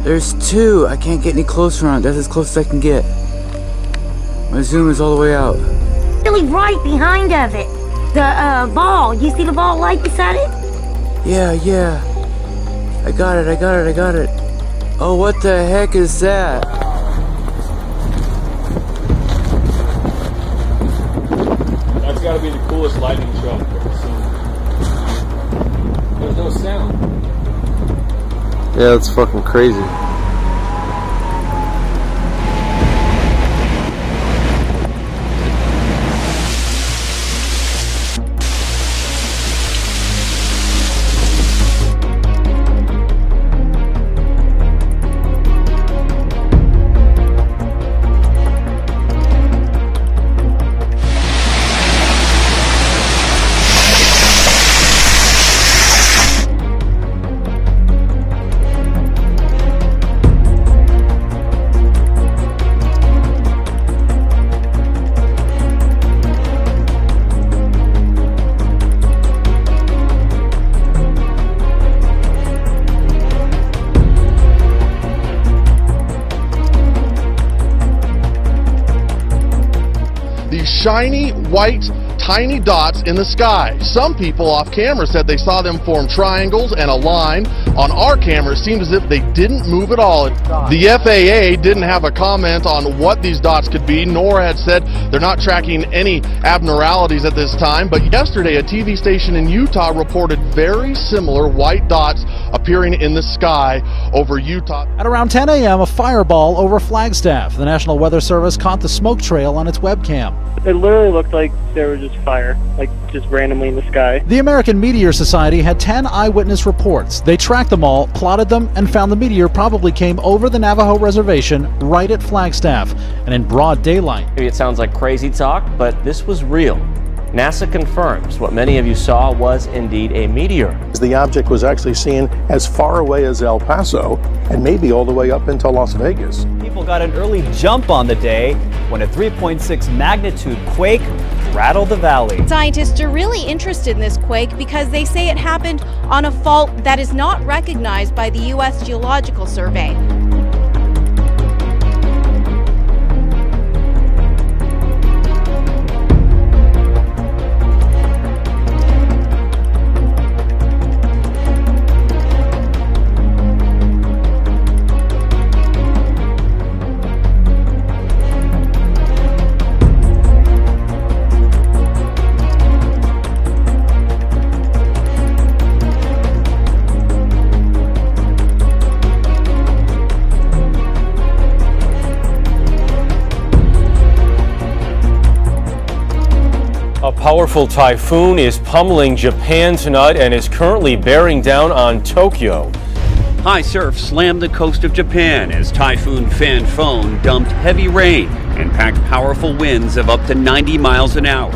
There's two. I can't get any closer on it. That's as close as I can get. My zoom is all the way out. Really right behind of it. The ball. You see the ball light beside it? Yeah. I got it. Oh, what the heck is that? That's gotta be the coolest lightning show I've ever seen. There's no sound. Yeah, that's fucking crazy. Shiny, white, tiny dots in the sky. Some people off camera said they saw them form triangles and a line. On our camera, it seemed as if they didn't move at all. The FAA didn't have a comment on what these dots could be, nor had said they're not tracking any abnormalities at this time. But yesterday, a TV station in Utah reported very similar white dots appearing in the sky over Utah. At around 10 a.m., a fireball over Flagstaff. The National Weather Service caught the smoke trail on its webcam. It literally looked like there was just fire, like just randomly in the sky. The American Meteor Society had 10 eyewitness reports. They tracked them all, plotted them, and found the meteor probably came over the Navajo reservation right at Flagstaff and in broad daylight. Maybe it sounds like crazy talk, but this was real. NASA confirms what many of you saw was indeed a meteor. The object was actually seen as far away as El Paso and maybe all the way up into Las Vegas. People got an early jump on the day when a 3.6 magnitude quake rattled the valley. Scientists are really interested in this quake because they say it happened on a fault that is not recognized by the U.S. Geological Survey. A powerful typhoon is pummeling Japan tonight and is currently bearing down on Tokyo. High surf slammed the coast of Japan as Typhoon Fanfone dumped heavy rain and packed powerful winds of up to 90 miles an hour.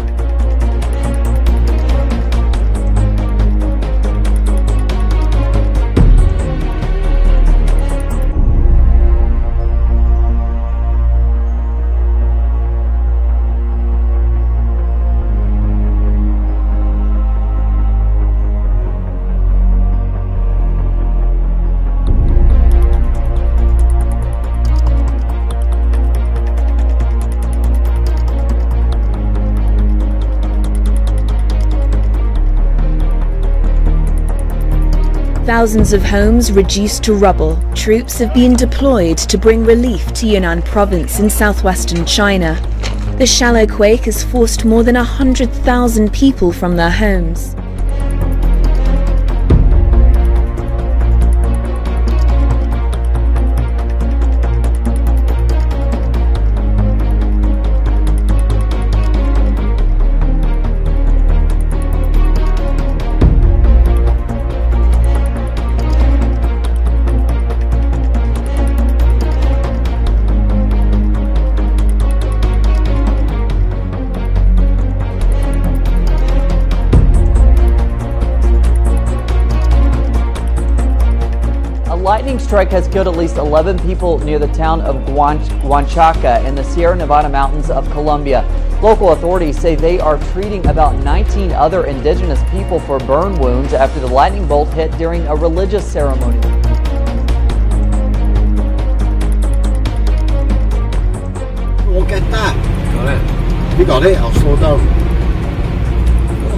Thousands of homes reduced to rubble. Troops have been deployed to bring relief to Yunnan province in southwestern China. The shallow quake has forced more than 100,000 people from their homes. Lightning strike has killed at least 11 people near the town of Huanchaca in the Sierra Nevada mountains of Colombia. Local authorities say they are treating about 19 other indigenous people for burn wounds after the lightning bolt hit during a religious ceremony. get that. Got it. You got it, I'll slow down.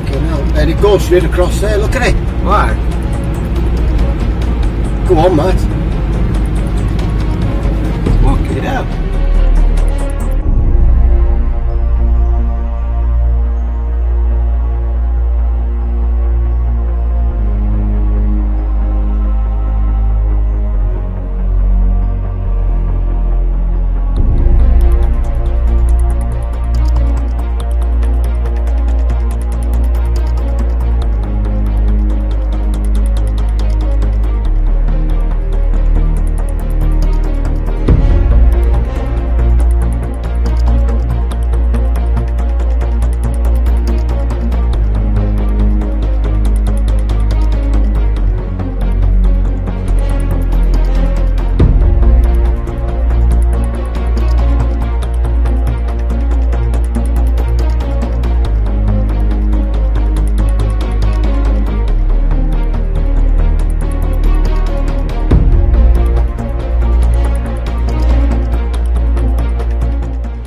Okay, now, there it goes straight across there, look at it. Right. Go on, Matt. Okay, now.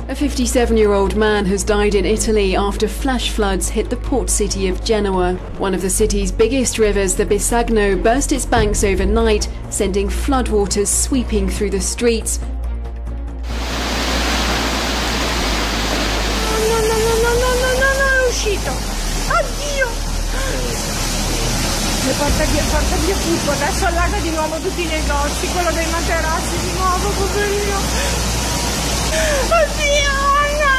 A 57-year-old man has died in Italy after flash floods hit the port city of Genoa. One of the city's biggest rivers, the Bisagno, burst its banks overnight, sending floodwaters sweeping through the streets. Oddio! Porta via tutto, adesso allaga di nuovo tutti i negozi, quello dei materassi di nuovo, poverino. Oddio, no!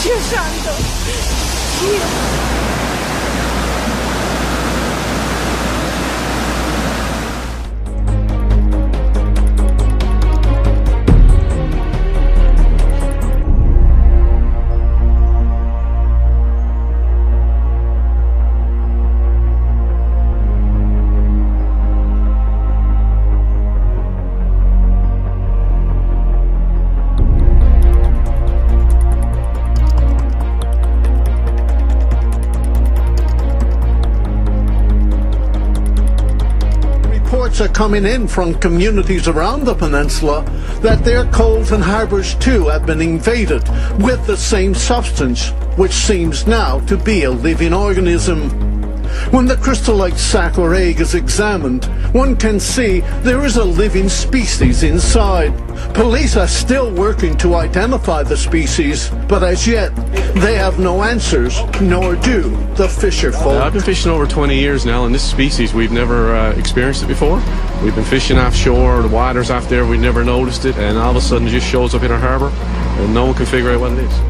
Dio santo! Dio! Are coming in from communities around the peninsula that their coves and harbours too have been invaded with the same substance, which seems now to be a living organism. When the crystallite sac or egg is examined, one can see there is a living species inside. Police are still working to identify the species, but as yet they have no answers, nor do the fisher folk. I've been fishing over 20 years now, and this species, we've never experienced it before. We've been fishing offshore, the water's off there, we never noticed it, and all of a sudden it just shows up in our harbour, and no one can figure out what it is.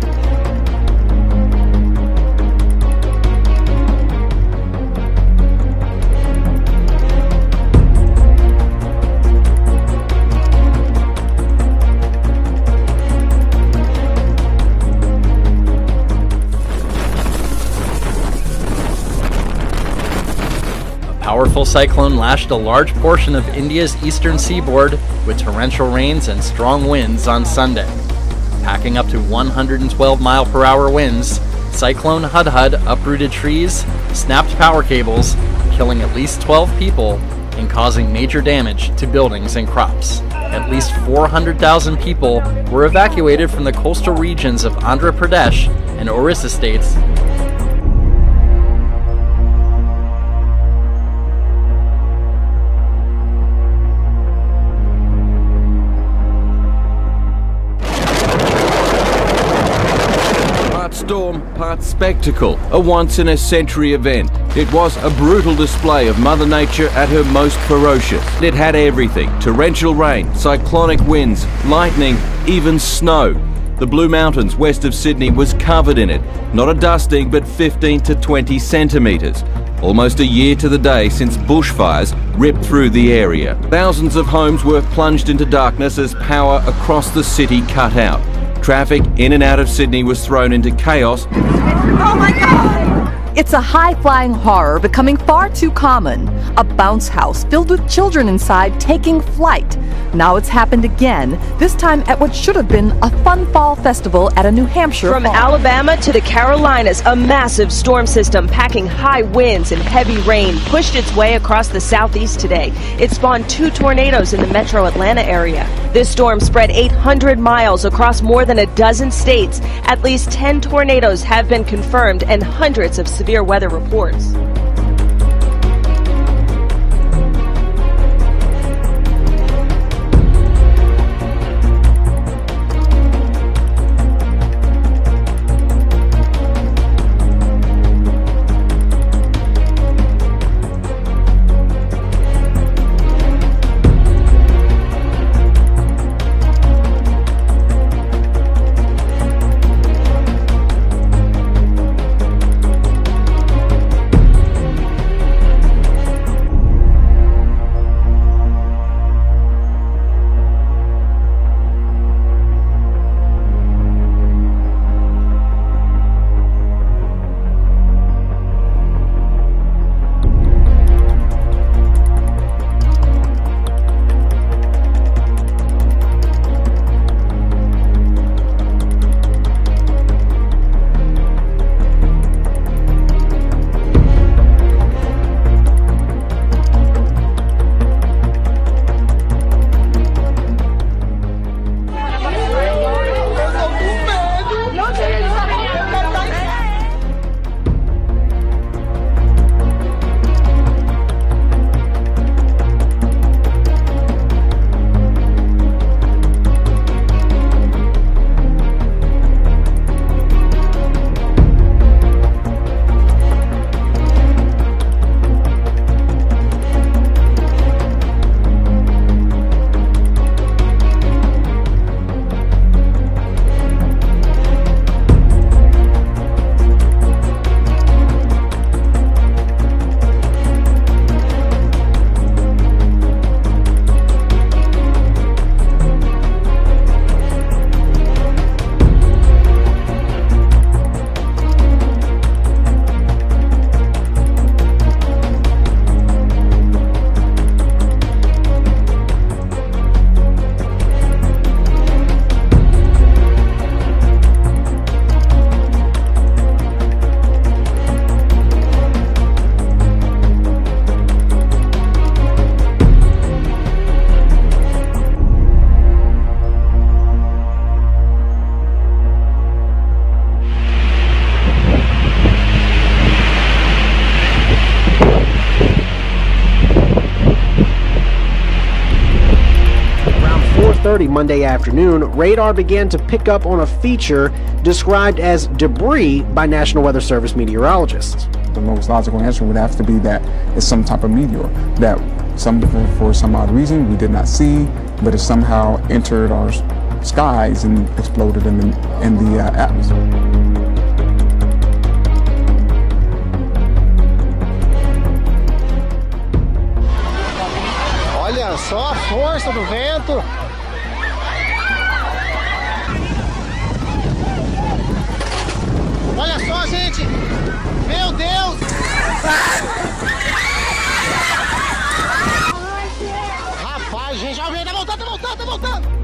Powerful cyclone lashed a large portion of India's eastern seaboard with torrential rains and strong winds on Sunday. Packing up to 112-mile-per-hour winds, Cyclone Hudhud uprooted trees, snapped power cables, killing at least 12 people and causing major damage to buildings and crops. At least 400,000 people were evacuated from the coastal regions of Andhra Pradesh and Orissa states. Storm, part spectacle, a once-in-a-century event. It was a brutal display of Mother Nature at her most ferocious. It had everything: torrential rain, cyclonic winds, lightning, even snow. The Blue Mountains west of Sydney was covered in it. Not a dusting, but 15 to 20 centimetres. Almost a year to the day since bushfires ripped through the area. Thousands of homes were plunged into darkness as power across the city cut out. Traffic in and out of Sydney was thrown into chaos. Oh my God! It's a high-flying horror becoming far too common. A bounce house filled with children inside taking flight. Now it's happened again, this time at what should have been a fun fall festival at a New Hampshire From farm. Alabama to the Carolinas, a massive storm system packing high winds and heavy rain pushed its way across the southeast today. It spawned 2 tornadoes in the metro Atlanta area. This storm spread 800 miles across more than a dozen states. At least 10 tornadoes have been confirmed and hundreds of severe weather reports. Monday afternoon, radar began to pick up on a feature described as debris by National Weather Service meteorologists. The most logical answer would have to be that it's some type of meteor that for some odd reason we did not see, but it somehow entered our skies and exploded in the atmosphere. Olha só a força do vento. Olha só, gente! Meu Deus! Rapaz, gente, olha o vento, tá voltando, tá voltando, tá voltando!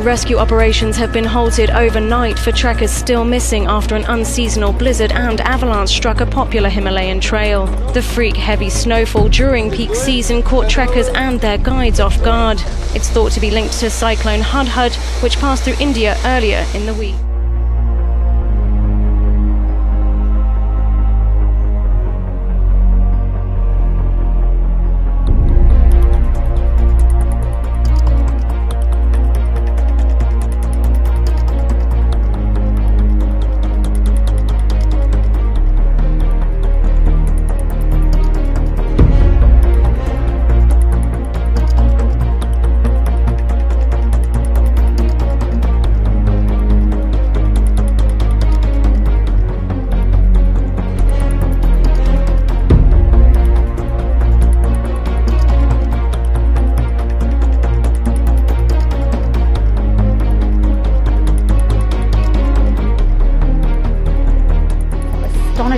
Rescue operations have been halted overnight for trekkers still missing after an unseasonal blizzard and avalanche struck a popular Himalayan trail. The freak heavy snowfall during peak season caught trekkers and their guides off guard. It's thought to be linked to cyclone Hudhud, which passed through India earlier in the week.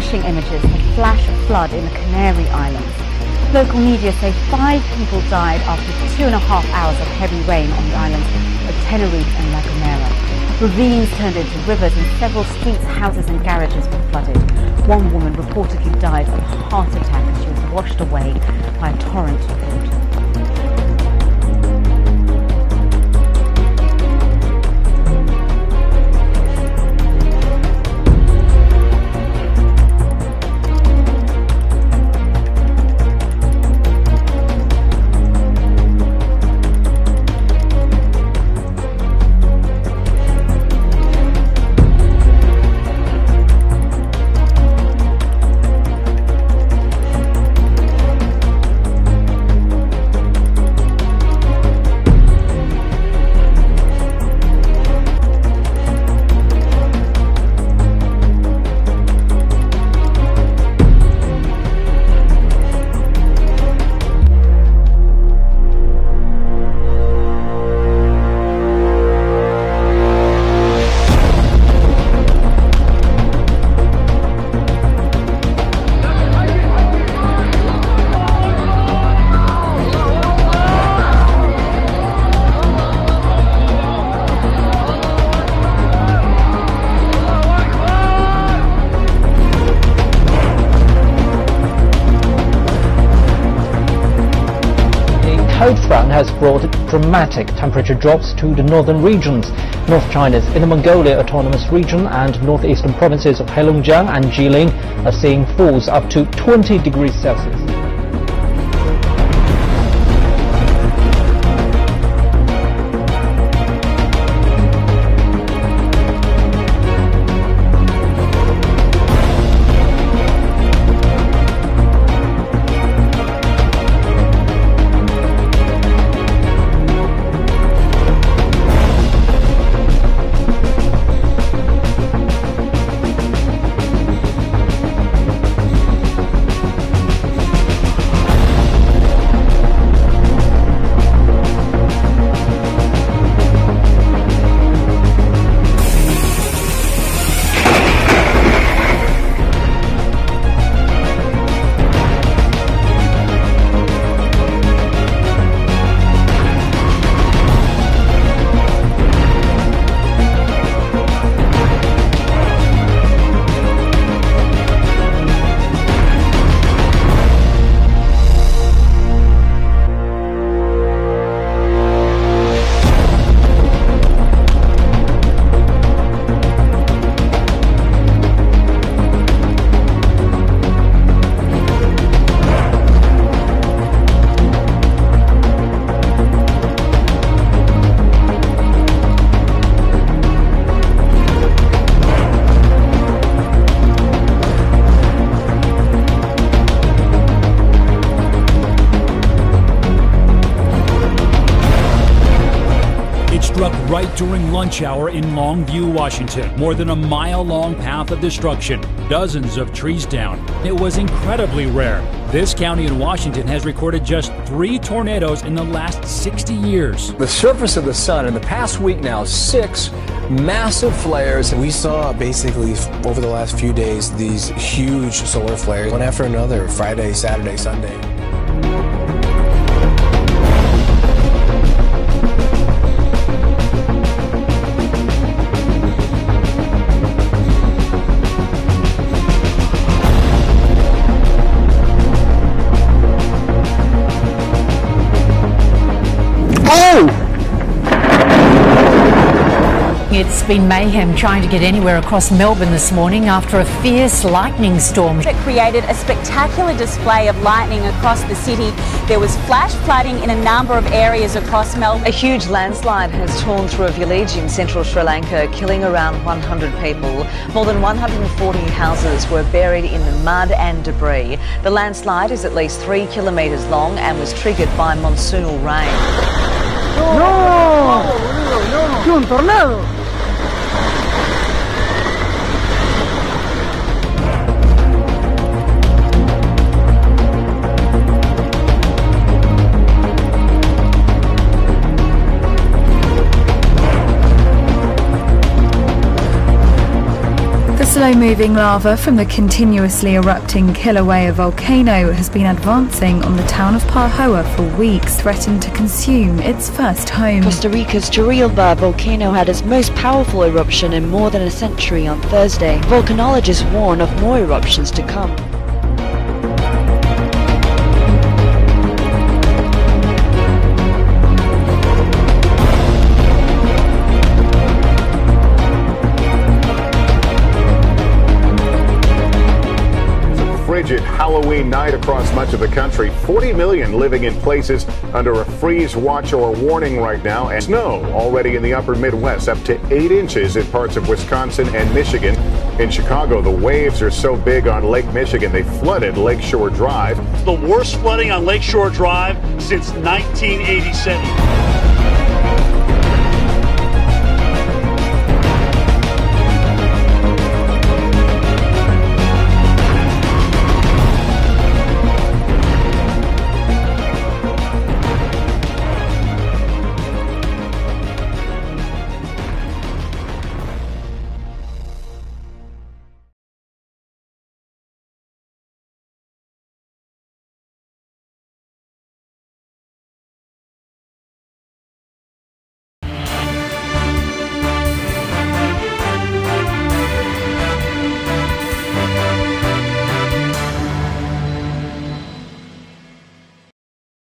astonishing images of flash flood in the Canary Islands. Local media say 5 people died after 2.5 hours of heavy rain on the islands of Tenerife and La Gomera. Ravines turned into rivers and several streets, houses and garages were flooded. One woman reportedly died of a heart attack as she was washed away by a torrent of water. cold front has brought dramatic temperature drops to the northern regions. North China's Inner Mongolia Autonomous Region and northeastern provinces of Heilongjiang and Jilin are seeing falls up to 20 degrees Celsius. Right during lunch hour in Longview, Washington. More than a mile-long path of destruction, dozens of trees down. It was incredibly rare. This county in Washington has recorded just 3 tornadoes in the last 60 years. The surface of the sun in the past week now, 6 massive flares. We saw basically over the last few days these huge solar flares, one after another, Friday, Saturday, Sunday. It's been mayhem trying to get anywhere across Melbourne this morning after a fierce lightning storm. It created a spectacular display of lightning across the city. There was flash flooding in a number of areas across Melbourne. A huge landslide has torn through a village in central Sri Lanka, killing around 100 people. More than 140 houses were buried in the mud and debris. The landslide is at least 3 kilometres long and was triggered by monsoonal rain. No! Un tornado! The Slow-moving lava from the continuously erupting Kilauea volcano has been advancing on the town of Pahoa for weeks, threatening to consume its first home. Costa Rica's Turrialba volcano had its most powerful eruption in more than a century on Thursday. Volcanologists warn of more eruptions to come. Frigid Halloween night across much of the country. 40 million living in places under a freeze watch or warning right now, and snow already in the upper Midwest, up to 8 inches in parts of Wisconsin and Michigan. In Chicago, the waves are so big on Lake Michigan they flooded Lakeshore Drive. The worst flooding on Lakeshore Drive since 1987.